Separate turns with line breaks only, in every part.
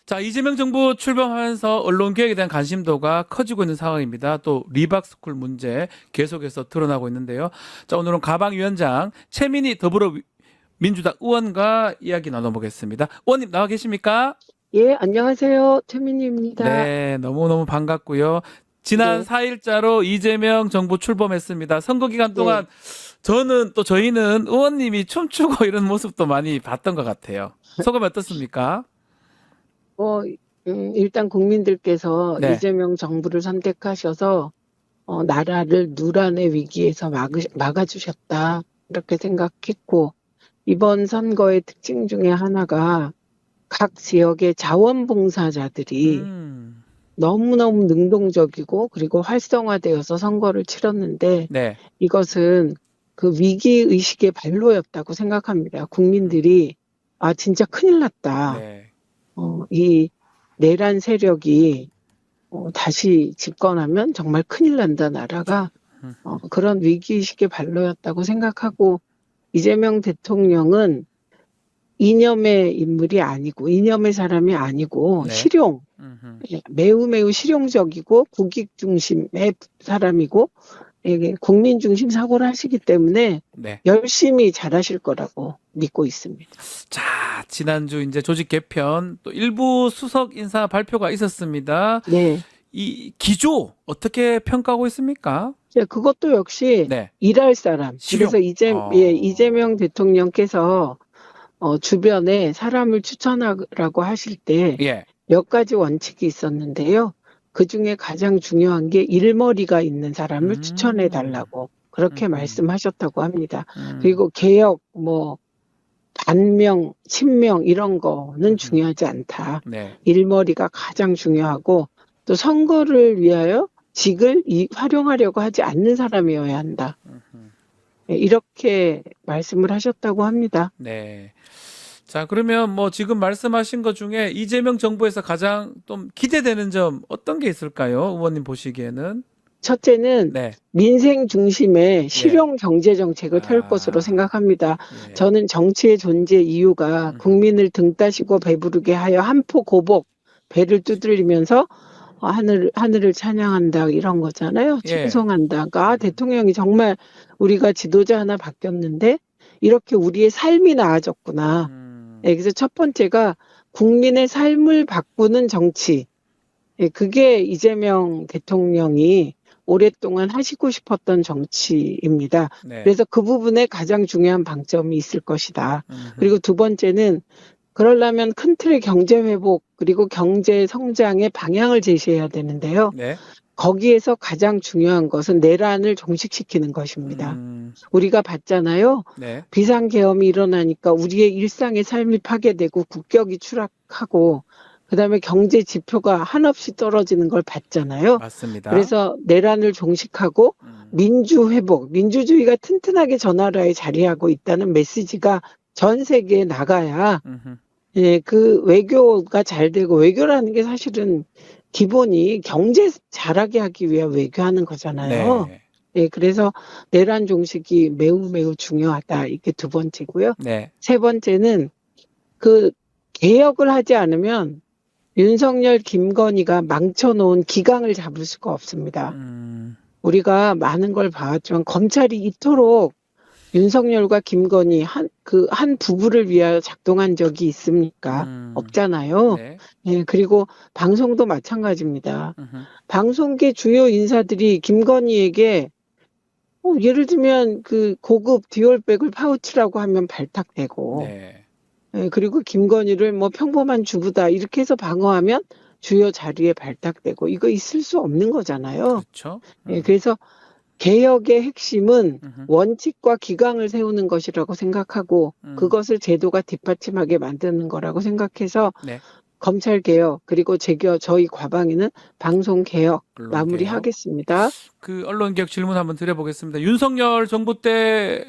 자, 이재명 정부 출범하면서 언론 개혁에 대한 관심도가 커지고 있는 상황입니다. 또 리박스쿨 문제 계속해서 드러나고 있는데요. 자, 오늘은 가방위원장 최민희 더불어민주당 의원과 이야기 나눠보겠습니다. 의원님 나와 계십니까?
예, 안녕하세요. 최민희입니다.
네, 너무너무 반갑고요. 지난
네,
4일자로 이재명 정부 출범했습니다. 선거 기간 동안
네.
저희는 의원님이 춤추고 이런 모습도 많이 봤던 것 같아요. 소감이 어떻습니까?
뭐, 일단 국민들께서
네.
이재명 정부를 선택하셔서, 나라를 누란의 위기에서 막아주셨다. 이렇게 생각했고, 이번 선거의 특징 중에 하나가 각 지역의 자원봉사자들이
음,
너무너무 능동적이고, 그리고 활성화되어서 선거를 치렀는데,
네.
이것은 그 위기의식의 발로였다고 생각합니다. 국민들이, 아, 진짜 큰일 났다.
네.
이 내란 세력이 다시 집권하면 정말 큰일 난다, 나라가.
음,
그런 위기의식의 발로였다고 생각하고, 이재명 대통령은 이념의 인물이 아니고, 이념의 사람이 아니고,
네.
실용,
음흠.
매우 매우 실용적이고, 국익 중심의 사람이고, 이게 국민 중심 사고를 하시기 때문에
네.
열심히 잘하실 거라고 믿고 있습니다.
자, 지난주 이제 조직 개편 또 일부 수석 인사 발표가 있었습니다.
네.
이 기조 어떻게 평가하고 있습니까?
그것도 역시
네.
일할 사람.
실용.
그래서 이재명 대통령께서 주변에 사람을 추천하라고 하실 때
예.
몇 가지 원칙이 있었는데요. 그 중에 가장 중요한 게 일머리가 있는 사람을 추천해
음.
달라고 그렇게
음.
말씀하셨다고 합니다.
음.
그리고 개혁, 반명, 친명 이런 거는 중요하지 않다.
네.
일머리가 가장 중요하고 또 선거를 위하여 직을 활용하려고 하지 않는 사람이어야 한다. 이렇게 말씀을 하셨다고 합니다.
네. 자, 그러면 뭐 지금 말씀하신 것 중에 이재명 정부에서 가장 좀 기대되는 점 어떤 게 있을까요? 의원님 보시기에는?
첫째는
네.
민생 중심의 실용 경제 정책을 펼 것으로
아,
생각합니다.
예.
저는 정치의 존재 이유가 국민을 등 따시고 배부르게 하여 한포 고복, 배를 두드리면서 하늘을 찬양한다 이런 거잖아요.
예.
찬송한다. 그러니까 대통령이 정말 우리가 지도자 하나 바뀌었는데 이렇게 우리의 삶이 나아졌구나. 그래서 첫 번째가 국민의 삶을 바꾸는 정치. 그게 이재명 대통령이 오랫동안 하시고 싶었던 정치입니다.
네.
그래서 그 부분에 가장 중요한 방점이 있을 것이다.
음흠.
그리고 두 번째는 그러려면 큰 틀의 경제 회복 그리고 경제 성장의 방향을 제시해야 되는데요.
네.
거기에서 가장 중요한 것은 내란을 종식시키는 것입니다. 우리가 봤잖아요.
네.
비상계엄이 일어나니까 우리의 일상의 삶이 파괴되고 국격이 추락하고 그다음에 경제 지표가 한없이 떨어지는 걸 봤잖아요.
맞습니다.
그래서 내란을 종식하고 민주 회복, 민주주의가 튼튼하게 저 나라에 자리하고 있다는 메시지가 전 세계에 나가야 그 외교가 잘 되고 외교라는 게 사실은 기본이 경제 잘하게 하기 위해 외교하는 거잖아요.
네.
그래서 내란 종식이 매우 매우 중요하다. 이게 두 번째고요.
네.
세 번째는 그 개혁을 하지 않으면 윤석열, 김건희가 망쳐놓은 기강을 잡을 수가 없습니다. 우리가 많은 걸 봐왔지만 검찰이 이토록 윤석열과 김건희 한 부부를 위하여 작동한 적이 있습니까? 없잖아요.
네.
그리고 방송도 마찬가지입니다.
음흠.
방송계 주요 인사들이 김건희에게 예를 들면 그 고급 디올백을 파우치라고 하면 발탁되고
네.
그리고 김건희를 평범한 주부다 이렇게 해서 방어하면 주요 자리에 발탁되고 이거 있을 수 없는 거잖아요.
그렇죠.
그래서 개혁의 핵심은
음흠.
원칙과 기강을 세우는 것이라고 생각하고 그것을 제도가 뒷받침하게 만드는 거라고 생각해서
네.
검찰 개혁 그리고 저희 과방위는 방송 개혁
언론
마무리하겠습니다.
그 언론 개혁 질문 한번 드려보겠습니다. 윤석열 정부 때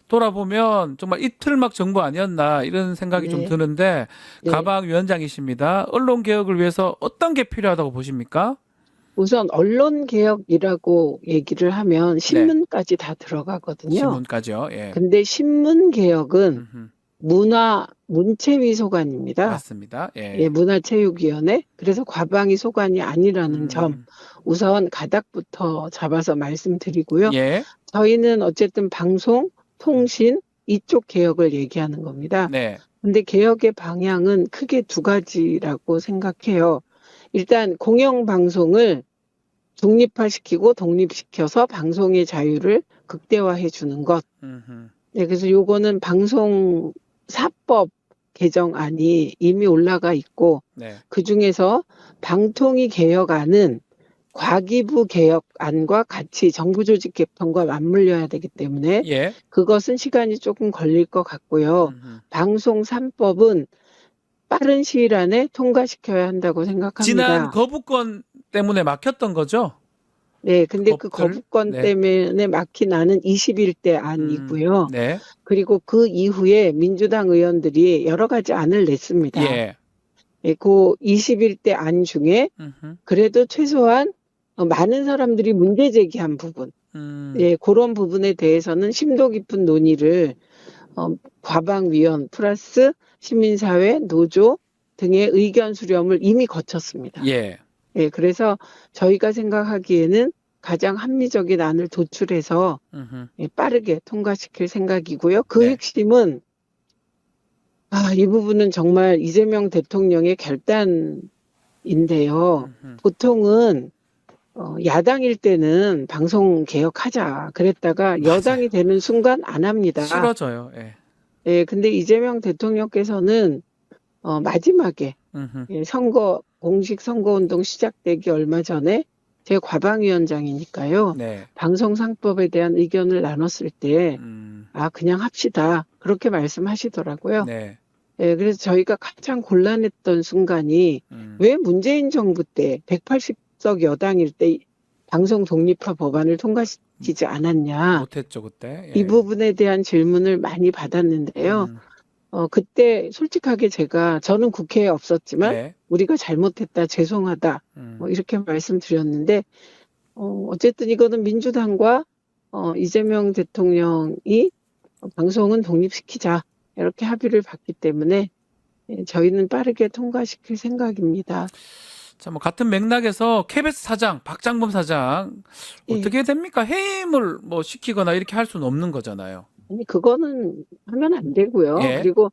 돌아보면 정말 이틀막 정부 아니었나 이런 생각이 좀
네.
드는데
네.
가방위원장이십니다. 언론 개혁을 위해서 어떤 게 필요하다고 보십니까?
우선 언론 개혁이라고 얘기를 하면 신문까지 다 들어가거든요.
신문까지요. 예.
근데 신문 개혁은
음흠.
문체위 소관입니다.
맞습니다. 예.
예, 문화체육위원회. 그래서 과방위 소관이 아니라는 점
음,
우선 가닥부터 잡아서 말씀드리고요.
예.
저희는 어쨌든 방송, 통신 이쪽 개혁을 얘기하는 겁니다.
네.
근데 개혁의 방향은 크게 두 가지라고 생각해요. 일단 공영방송을 중립화시키고 독립시켜서 방송의 자유를 극대화해 주는 것.
음흠.
네, 그래서 요거는 방송사법 개정안이 이미 올라가 있고
네.
그중에서 방통위 개혁안은 과기부 개혁안과 같이 정부조직 개편과 맞물려야 되기 때문에
예.
그것은 시간이 조금 걸릴 것 같고요.
음흠.
방송 3법은 빠른 시일 안에 통과시켜야 한다고
지난
생각합니다.
거부권 때문에 막혔던 거죠?
네, 근데 그
법들.
거부권
네.
때문에 막힌 안은 21대 안이고요.
네.
그리고 그 이후에 민주당 의원들이 여러 가지 안을 냈습니다.
예.
예, 그 21대 안 중에
음흠.
그래도 최소한 많은 사람들이 문제 제기한 부분, 예, 그런 부분에 대해서는 심도 깊은 논의를 과방위원 플러스 시민사회, 노조 등의 의견 수렴을 이미 거쳤습니다.
예.
예, 그래서 저희가 생각하기에는 가장 합리적인 안을 도출해서
음흠.
예, 빠르게 통과시킬 생각이고요. 그
네.
핵심은 이 부분은 정말 이재명 대통령의 결단인데요.
음흠.
보통은 야당일 때는 방송 개혁하자 그랬다가
맞아요.
여당이 되는 순간 안 합니다.
싫어져요. 예.
예, 근데 이재명 대통령께서는 마지막에
음흠.
예, 공식 선거운동 시작되기 얼마 전에 제 과방위원장이니까요.
네.
방송상법에 대한 의견을 나눴을 때,
음.
그냥 합시다. 그렇게 말씀하시더라고요.
네.
예, 그래서 저희가 가장 곤란했던 순간이 왜 문재인 정부 때 180석 여당일 때 방송 독립화 법안을 통과시키지 않았냐.
못했죠 그때.
이
예.
부분에 대한 질문을 많이 받았는데요. 그때 솔직하게 저는 국회에 없었지만
네.
우리가 잘못했다, 죄송하다, 뭐 이렇게 말씀드렸는데, 어쨌든 이거는 민주당과 이재명 대통령이 방송은 독립시키자 이렇게 합의를 봤기 때문에 예, 저희는 빠르게 통과시킬 생각입니다.
자, 뭐 같은 맥락에서 KBS 사장, 박장범 사장
예.
어떻게 됩니까? 해임을 뭐 시키거나 이렇게 할 수는 없는 거잖아요.
아니, 그거는 하면 안 되고요.
예.
그리고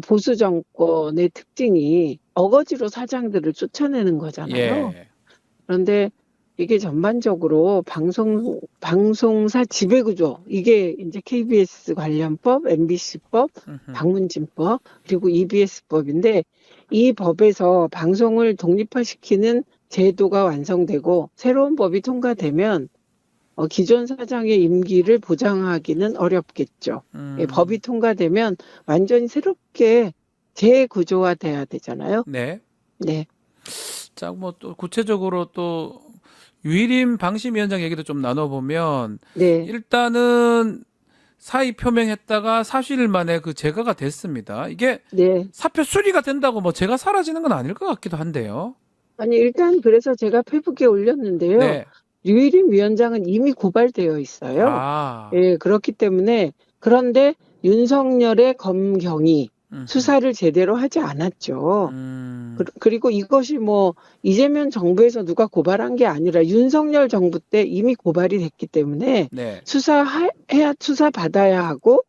보수 정권의 특징이 어거지로 사장들을 쫓아내는 거잖아요.
예.
그런데 이게 전반적으로 방송사 지배구조, 이게 이제 KBS 관련법, MBC법,
음흠.
방문진법, 그리고 EBS법인데 이 법에서 방송을 독립화시키는 제도가 완성되고 새로운 법이 통과되면 기존 사장의 임기를 보장하기는 어렵겠죠. 예, 법이 통과되면 완전히 새롭게 재구조화돼야 되잖아요.
네.
네.
자, 뭐 또 구체적으로 또 유일임 방심위원장 얘기도 좀 나눠보면
네.
일단은 사의 표명했다가 사실 만에 그 제거가 됐습니다. 이게
네.
사표 수리가 된다고 뭐 제가 사라지는 건 아닐 것 같기도 한데요.
아니, 일단 그래서 제가 페북에 올렸는데요.
네.
유일임 위원장은 이미 고발되어 있어요.
아.
예, 그렇기 때문에 그런데 윤석열의 검경이 수사를 제대로 하지 않았죠. 그리고 이것이 뭐 이재명 정부에서 누가 고발한 게 아니라 윤석열 정부 때 이미 고발이 됐기 때문에
네.
수사 받아야 하고,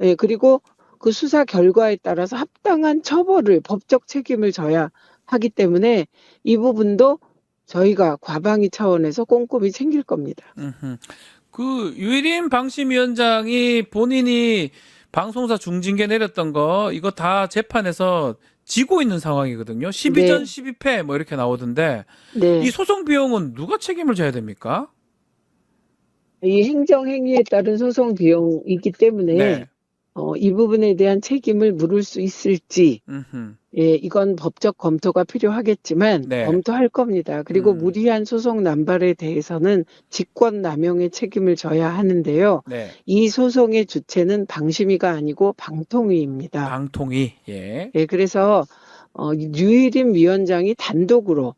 예, 그리고 그 수사 결과에 따라서 합당한 처벌을 법적 책임을 져야 하기 때문에 이 부분도 저희가 과방위 차원에서 꼼꼼히 챙길 겁니다.
그 유일임 방심위원장이 본인이 방송사 중징계 내렸던 거 이거 다 재판에서 지고 있는 상황이거든요. 12전 12패 뭐 이렇게 나오던데
네.
이 소송 비용은 누가 책임을 져야 됩니까?
이 행정행위에 따른 소송 비용이기 때문에
네.
이 부분에 대한 책임을 물을 수 있을지 예, 이건 법적 검토가 필요하겠지만
네.
검토할 겁니다. 그리고 무리한 소송 남발에 대해서는 직권남용의 책임을 져야 하는데요.
네.
이 소송의 주체는 방심위가 아니고 방통위입니다.
방통위. 예.
예, 그래서 유일임 위원장이 단독으로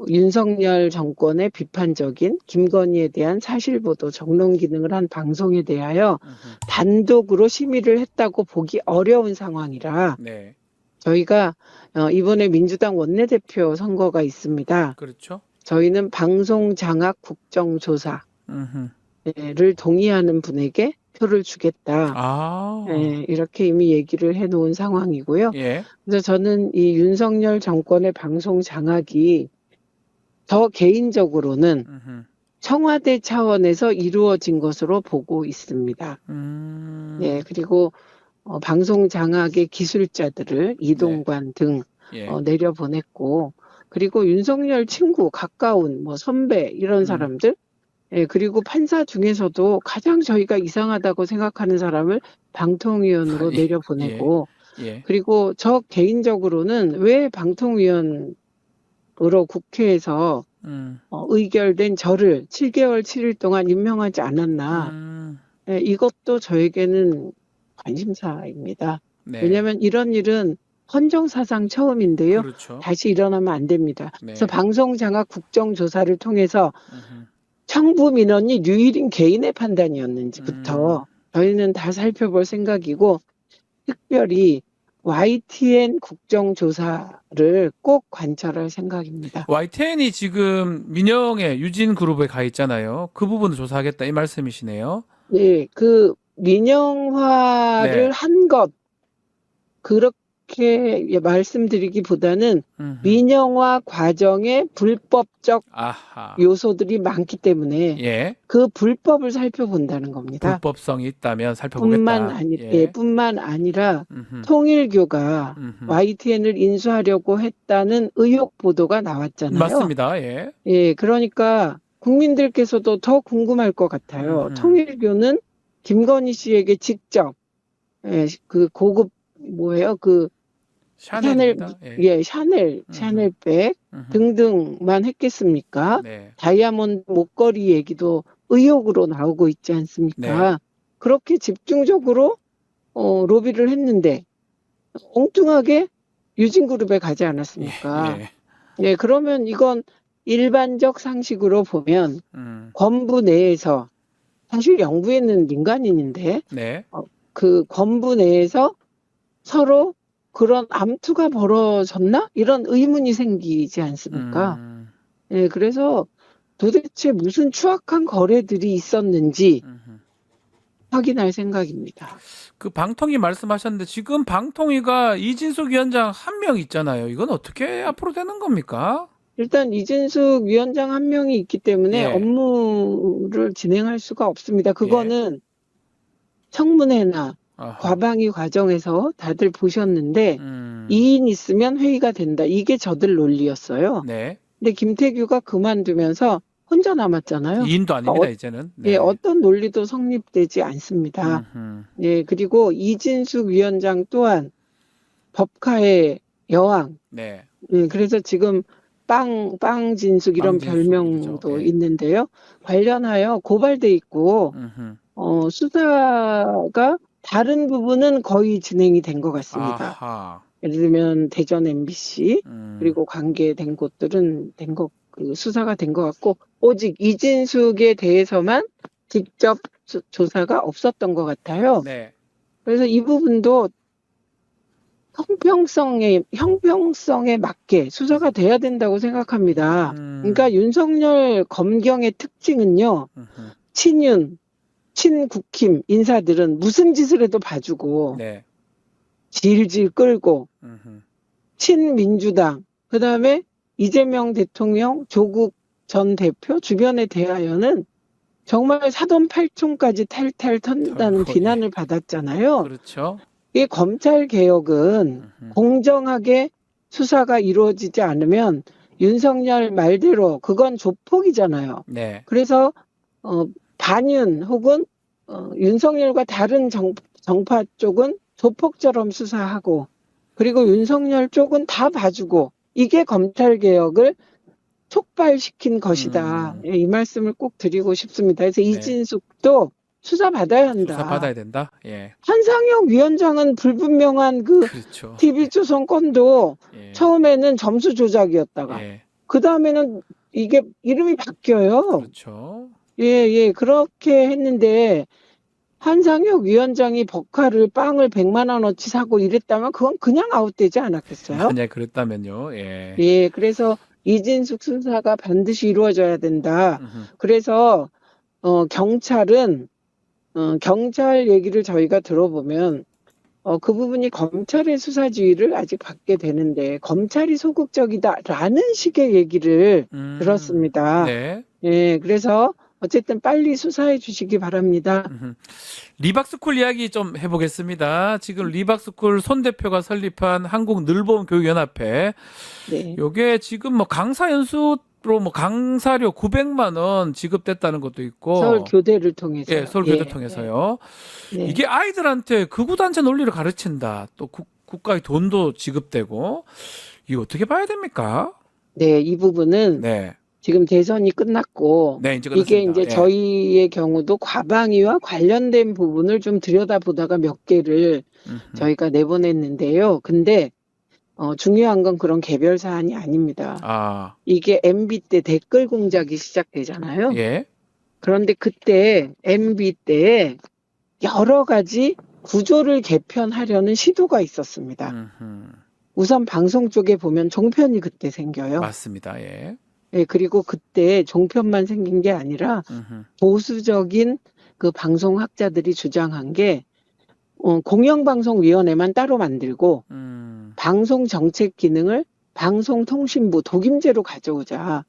윤석열 정권의 비판적인 김건희에 대한 사실보도 정론 기능을 한 방송에 대하여 단독으로 심의를 했다고 보기 어려운 상황이라
네.
저희가 이번에 민주당 원내대표 선거가 있습니다.
그렇죠.
저희는 방송 장악 국정조사를 동의하는 분에게 표를 주겠다.
아.
이렇게 이미 얘기를 해놓은 상황이고요.
예.
그래서 저는 이 윤석열 정권의 방송 장악이 저 개인적으로는 청와대 차원에서 이루어진 것으로 보고 있습니다. 그리고 방송 장악의 기술자들을 이동관 등
예.
내려보냈고, 그리고 윤석열 친구, 가까운 뭐 선배 이런 사람들, 그리고 판사 중에서도 가장 저희가 이상하다고 생각하는 사람을 방통위원으로 내려보내고,
예.
그리고 저 개인적으로는 왜 방통위원으로 국회에서 의결된 저를 7개월 7일 동안 임명하지 않았나. 이것도 저에게는 관심사입니다.
네.
왜냐하면 이런 일은 헌정사상 처음인데요.
그렇죠.
다시 일어나면 안 됩니다.
네.
그래서 방송장악 국정조사를 통해서 청부 민원이 류일인 개인의 판단이었는지부터 저희는 다 살펴볼 생각이고, 특별히 YTN 국정조사를 꼭 관철할 생각입니다.
YTN이 지금 민영의 유진 그룹에 가 있잖아요. 그 부분을 조사하겠다 이 말씀이시네요.
네, 그 민영화를
네.
한 것, 그렇게 말씀드리기보다는 민영화 과정에 불법적
아하.
요소들이 많기 때문에
예.
그 불법을 살펴본다는 겁니다.
불법성이 있다면 살펴보겠다.
뿐만 아니라 통일교가 YTN을 인수하려고 했다는 의혹 보도가 나왔잖아요.
맞습니다. 예.
그러니까 국민들께서도 더 궁금할 것 같아요. 통일교는 김건희 씨에게 직접 그 고급 그
샤넬입니다.
샤넬백 등등만 했겠습니까?
네.
다이아몬드 목걸이 얘기도 의혹으로 나오고 있지 않습니까?
네.
그렇게 집중적으로 로비를 했는데 엉뚱하게 유진그룹에 가지 않았습니까? 그러면 이건 일반적 상식으로 보면 권부 내에서, 사실 영부인은 민간인인데
네.
그 권부 내에서 서로 그런 암투가 벌어졌나? 이런 의문이 생기지 않습니까? 그래서 도대체 무슨 추악한 거래들이 있었는지 확인할 생각입니다.
그 방통위 말씀하셨는데 지금 방통위가 이진숙 위원장 한 명 있잖아요. 이건 어떻게 앞으로 되는 겁니까?
일단 이진숙 위원장 한 명이 있기 때문에 업무를 진행할 수가 없습니다. 그거는 청문회나 과방위 과정에서 다들 보셨는데 2인 있으면 회의가 된다. 이게 저들 논리였어요.
네.
근데 김태규가 그만두면서 혼자 남았잖아요.
2인도 아닙니다, 이제는. 네.
어떤 논리도 성립되지 않습니다. 그리고 이진숙 위원장 또한 법카의 여왕.
네.
그래서 지금 빵진숙 이런 별명도 있는데요. 관련하여 고발돼 있고 수사가 다른 부분은 거의 진행이 된 것 같습니다.
아하.
예를 들면 대전 MBC 그리고 관계된 곳들은 수사가 된 것 같고, 오직 이진숙에 대해서만 직접 조사가 없었던 것 같아요.
네.
그래서 이 부분도 형평성에 맞게 수사가 돼야 된다고 생각합니다. 그러니까 윤석열 검경의 특징은요, 친국힘 인사들은 무슨 짓을 해도 봐주고, 질질 끌고, 친민주당, 그 다음에 이재명 대통령, 조국 전 대표 주변에 대하여는 정말 사돈팔촌까지 탈탈 턴다는 비난을 받았잖아요.
그렇죠.
이 검찰 개혁은 공정하게 수사가 이루어지지 않으면 윤석열 말대로 그건 조폭이잖아요.
네.
그래서 반윤 혹은 윤석열과 다른 정파 쪽은 조폭처럼 수사하고, 그리고 윤석열 쪽은 다 봐주고, 이게 검찰 개혁을 촉발시킨 것이다. 이 말씀을 꼭 드리고 싶습니다. 그래서 이진숙도 수사 받아야 한다.
수사 받아야 된다. 예.
한상혁 위원장은 불분명한
그렇죠.
TV조선 건도 처음에는 점수 조작이었다가 그 다음에는 이게 이름이 바뀌어요.
그렇죠.
예, 그렇게 했는데 한상혁 위원장이 버카를 빵을 100만 원어치 사고 이랬다면 그건 그냥 아웃되지 않았겠어요?
만약 그랬다면요. 예.
예, 그래서 이진숙 수사가 반드시 이루어져야 된다.
음흠.
그래서 경찰은 경찰 얘기를 저희가 들어보면 그 부분이 검찰의 수사 지휘를 아직 받게 되는데 검찰이 소극적이다라는 식의 얘기를 들었습니다.
네.
예, 그래서 어쨌든 빨리 수사해 주시기 바랍니다.
리박스쿨 이야기 좀 해보겠습니다. 지금 리박스쿨 손 대표가 설립한 한국늘보험교육연합회.
네.
요게 지금 뭐 강사 연수로 뭐 강사료 900만 원 지급됐다는 것도 있고.
서울 교대를 통해서.
예, 서울 교대 통해서요.
네.
이게 아이들한테 극우단체 논리를 가르친다. 또 국가의 돈도 지급되고. 이거 어떻게 봐야 됩니까?
네, 이 부분은
네.
지금 대선이 끝났고
네, 이제
이게
끝났습니다.
이제
예.
저희의 경우도 과방위와 관련된 부분을 좀 들여다보다가 몇 개를 저희가 내보냈는데요. 근데 중요한 건 그런 개별 사안이 아닙니다.
아,
이게 MB 때 댓글 공작이 시작되잖아요.
예.
그런데 그때 MB 때 여러 가지 구조를 개편하려는 시도가 있었습니다. 우선 방송 쪽에 보면 종편이 그때 생겨요.
맞습니다. 예.
예, 그리고 그때 종편만 생긴 게 아니라 보수적인 그 방송학자들이 주장한 게 공영방송위원회만 따로 만들고 방송 정책 기능을 방송통신부 독임제로 가져오자.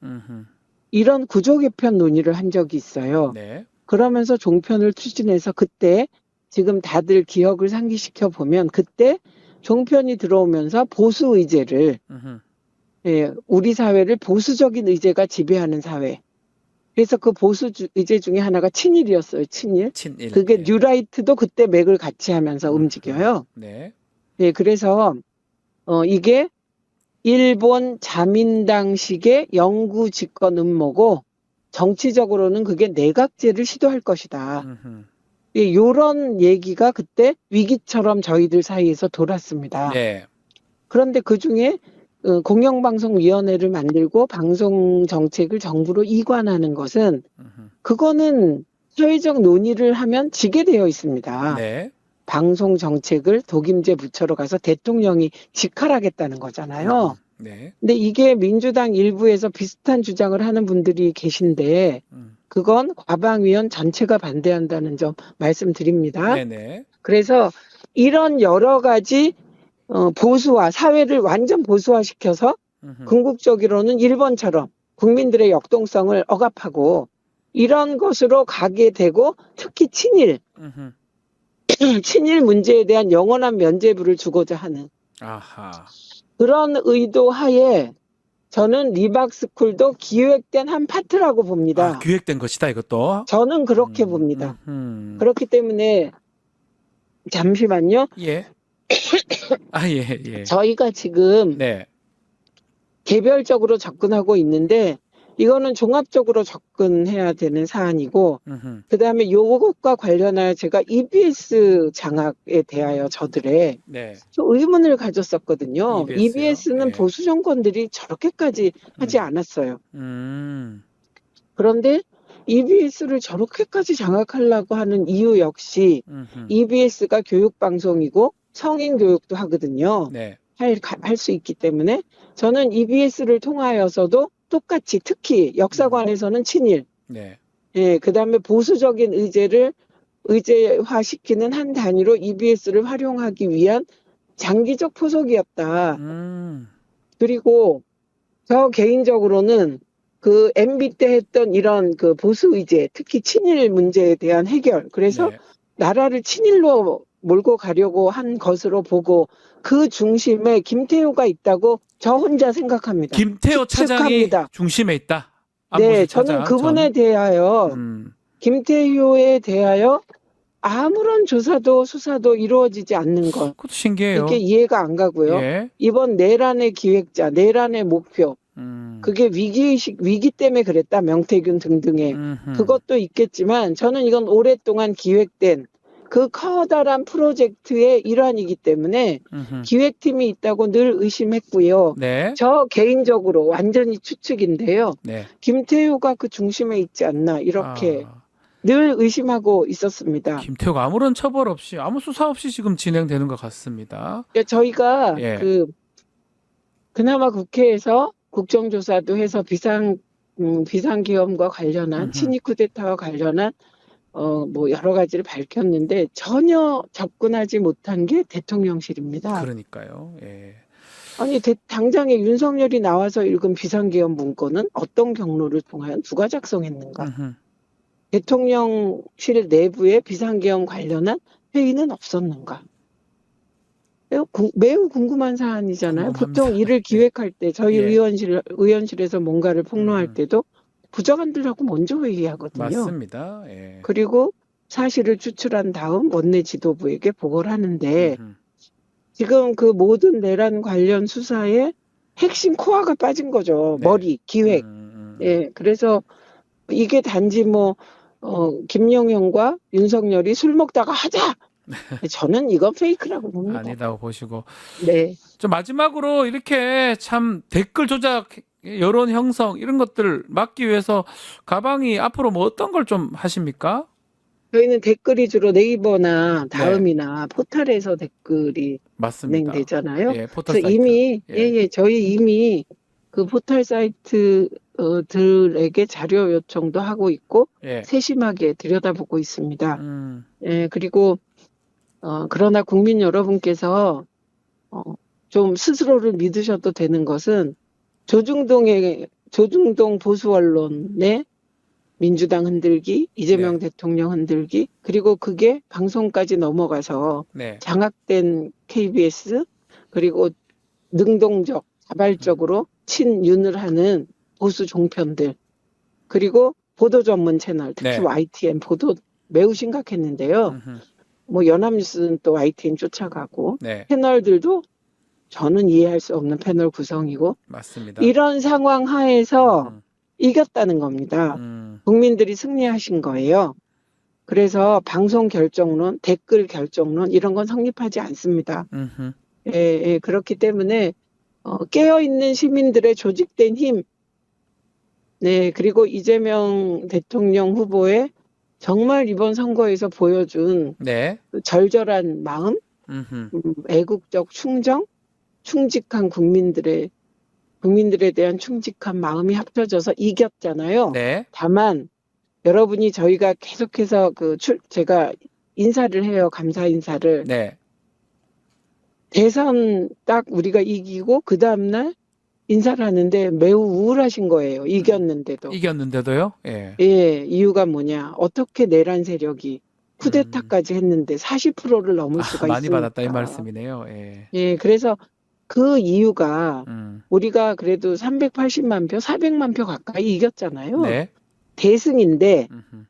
이런 구조 개편 논의를 한 적이 있어요.
네.
그러면서 종편을 추진해서 그때 지금 다들 기억을 상기시켜 보면 그때 종편이 들어오면서 보수 의제를 예, 우리 사회를 보수적인 의제가 지배하는 사회. 그래서 그 보수 의제 중에 하나가 친일이었어요. 친일.
친일.
그게
예.
뉴라이트도 그때 맥을 같이 하면서 움직여요.
네.
예, 그래서 이게 일본 자민당식의 영구 집권 음모고 정치적으로는 그게 내각제를 시도할 것이다. 예, 요런 얘기가 그때 위기처럼 저희들 사이에서 돌았습니다.
네.
그런데 그 중에 공영방송위원회를 만들고 방송 정책을 정부로 이관하는 것은 그거는 사회적 논의를 하면 지게 되어 있습니다.
네.
방송 정책을 독임제 부처로 가서 대통령이 직할하겠다는 거잖아요.
네.
근데 이게 민주당 일부에서 비슷한 주장을 하는 분들이 계신데 그건 과방위원 전체가 반대한다는 점 말씀드립니다.
네네.
그래서 이런 여러 가지 보수화, 사회를 완전 보수화시켜서 궁극적으로는 일본처럼 국민들의 역동성을 억압하고 이런 것으로 가게 되고 특히 친일 문제에 대한 영원한 면죄부를 주고자 하는
아하.
그런 의도 하에 저는 리박스쿨도 기획된 한 파트라고 봅니다.
아, 기획된 것이다 이것도.
저는 그렇게 봅니다. 그렇기 때문에 잠시만요.
예. 아, 예, 예.
저희가 지금
네.
개별적으로 접근하고 있는데 이거는 종합적으로 접근해야 되는 사안이고 그다음에 요것과 관련하여 제가 EBS 장악에 대하여 저들의
네.
좀 의문을 가졌었거든요.
EBS 요?
EBS는
네.
보수 정권들이 저렇게까지 하지 않았어요.
음.
그런데 EBS를 저렇게까지 장악하려고 하는 이유 역시 EBS가 교육방송이고 성인 교육도 하거든요.
네.
할 수 있기 때문에 저는 EBS를 통하여서도 똑같이 특히 역사관에서는 친일,
네.
예, 그다음에 보수적인 의제를 의제화시키는 한 단위로 EBS를 활용하기 위한 장기적 포석이었다. 그리고 저 개인적으로는 그 MB 때 했던 이런 그 보수 의제, 특히 친일 문제에 대한 해결, 그래서
네.
나라를 친일로 몰고 가려고 한 것으로 보고 그 중심에 김태효가 있다고 저 혼자 생각합니다.
김태호 차장이
추측합니다.
중심에 있다.
네,
안보실
저는
차장
그분에 대하여 김태효에 대하여 아무런 조사도 수사도 이루어지지 않는 것.
그것도 신기해요.
그게 이해가 안 가고요.
예.
이번 내란의 기획자, 내란의 목표, 그게 위기의식, 위기 때문에 그랬다. 명태균 등등의. 그것도 있겠지만 저는 이건 오랫동안 기획된 그 커다란 프로젝트의 일환이기 때문에
음흠.
기획팀이 있다고 늘 의심했고요.
네.
저 개인적으로 완전히 추측인데요.
네.
김태효가 그 중심에 있지 않나 이렇게
아,
늘 의심하고 있었습니다.
김태호가 아무런 처벌 없이 아무 수사 없이 지금 진행되는 것 같습니다.
그러니까 저희가
예.
그나마 국회에서 국정조사도 해서 비상계엄과 관련한
음흠.
친위 쿠데타와 관련한 뭐 여러 가지를 밝혔는데 전혀 접근하지 못한 게 대통령실입니다.
그러니까요. 예.
아니 당장에 윤석열이 나와서 읽은 비상계엄 문건은 어떤 경로를 통하여 누가 작성했는가?
음흠.
대통령실 내부에 비상계엄 관련한 회의는 없었는가? 매우 궁금한 사안이잖아요.
궁금합니다.
보통 일을
네.
기획할 때 저희
예.
의원실에서 뭔가를 폭로할
음.
때도 부장관들하고 먼저 회의하거든요.
맞습니다. 예.
그리고 사실을 추출한 다음 원내 지도부에게 보고를 하는데
음흠.
지금 그 모든 내란 관련 수사에 핵심 코어가 빠진 거죠.
네.
머리, 기획. 예, 그래서 이게 단지 김용현과 윤석열이 술 먹다가 하자. 저는 이건 페이크라고 봅니다.
아니다고 보시고.
네.
좀 마지막으로 이렇게 참 댓글 조작, 여론 형성 이런 것들 막기 위해서 가방이 앞으로 뭐 어떤 걸 좀 하십니까?
저희는 댓글이 주로 네이버나 다음이나 포털에서 댓글이
맞습니다.
진행되잖아요.
예, 포털
그래서
사이트.
이미
예.
저희 이미 그 포털 사이트 들에게 자료 요청도 하고 있고
예.
세심하게 들여다보고 있습니다.
음.
예, 그리고 그러나 국민 여러분께서 좀 스스로를 믿으셔도 되는 것은 조중동 보수 언론의 민주당 흔들기, 이재명 대통령 흔들기, 그리고 그게 방송까지 넘어가서
네.
장악된 KBS, 그리고 능동적, 자발적으로 친윤을 하는 보수 종편들, 그리고 보도 전문 채널, 특히
네.
YTN 보도 매우 심각했는데요.
음흠.
뭐 연합뉴스는 또 YTN 쫓아가고
네.
패널들도 저는 이해할 수 없는 패널 구성이고
맞습니다.
이런 상황 하에서
음.
이겼다는 겁니다. 국민들이 승리하신 거예요. 그래서 방송 결정론, 댓글 결정론 이런 건 성립하지 않습니다.
음흠.
예, 그렇기 때문에 깨어있는 시민들의 조직된 힘, 네, 그리고 이재명 대통령 후보의 정말 이번 선거에서 보여준
네.
그 절절한 마음,
음흠.
애국적 충정, 충직한 국민들에 대한 충직한 마음이 합쳐져서 이겼잖아요.
네.
다만 여러분이 저희가 계속해서 제가 인사를 해요. 감사 인사를.
네.
대선 딱 우리가 이기고 그 다음날 인사를 하는데 매우 우울하신 거예요. 이겼는데도.
이겼는데도요? 예.
예, 이유가 뭐냐. 어떻게 내란 세력이 쿠데타까지 했는데 40%를 넘을 수가
많이
있습니까?
받았다 이 말씀이네요. 예.
예, 그래서 그 이유가 우리가 그래도 380만 표, 400만 표 가까이 이겼잖아요.
네.
대승인데
음흠.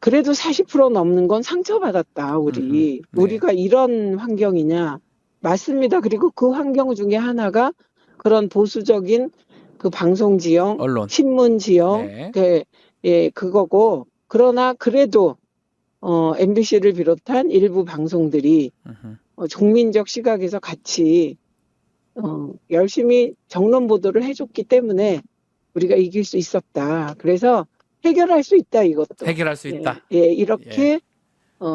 그래도 40% 넘는 건 상처받았다, 우리.
음흠. 네.
우리가 이런 환경이냐. 맞습니다. 그리고 그 환경 중에 하나가 그런 보수적인 그 방송 지형,
언론.
신문 지형,
네.
예, 그거고. 그러나 그래도 MBC를 비롯한 일부 방송들이 종민적 시각에서 같이 열심히 정론 보도를 해줬기 때문에 우리가 이길 수 있었다. 그래서 해결할 수 있다, 이것도.
해결할 수 있다.
예, 이렇게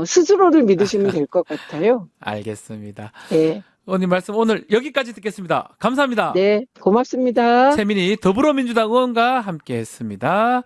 스스로를 믿으시면 될 것 같아요.
알겠습니다.
네.
의원님 말씀 오늘 여기까지 듣겠습니다. 감사합니다.
네, 고맙습니다.
최민희 더불어민주당 의원과 함께했습니다.